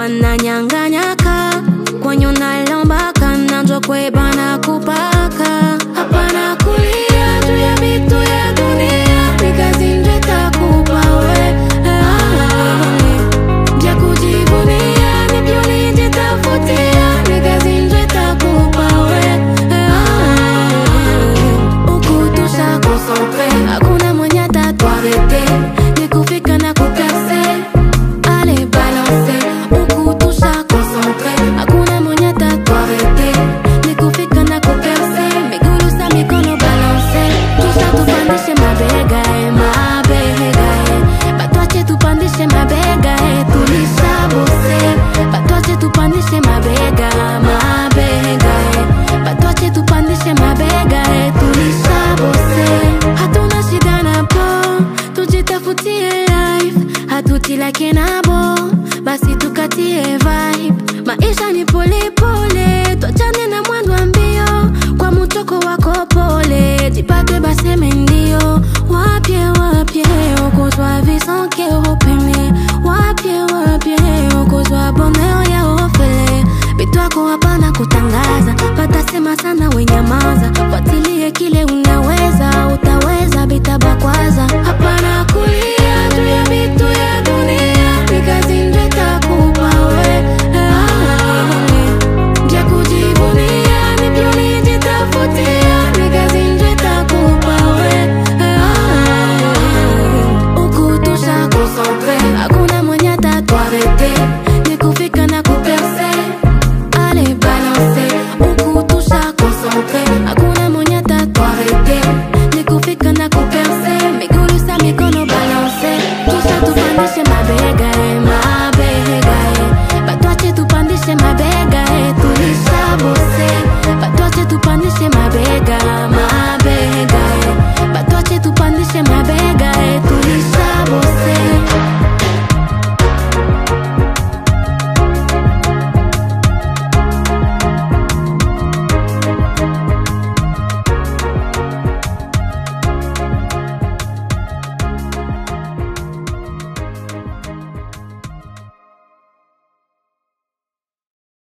wananyanganyaka kwenye unalombaka nanjwa kwebana kupaka. Hapana kulia juu ya vitu ya dunia, nikazi nje takupa we. Ndia kujivunia nipyo linje tafutia, nikazi nje takupa we. Ukutusha concentré, hakuna mwenye tatuarete, nikufika na kukase. Allez balancer, ukutusha concentré, hakuna mwenye tatuarete, nikufika na kukase. Migulu sa mikono balance, tusha tupandishe mabega mabega batwache tupandishe mabega tulisha bose. Batwache tupandishe mabega mabega batwache tupandishe mabega tulisha bose. Hatuna shida na po, tujitafutie life, hatutilake nabo, basi tukatie vibe. Maisha ni pole pole, tuachane na mwendo wa mbio, kwa mutoko wako pole, jipate baseme ndio. Wapye wapye, okoswa visanke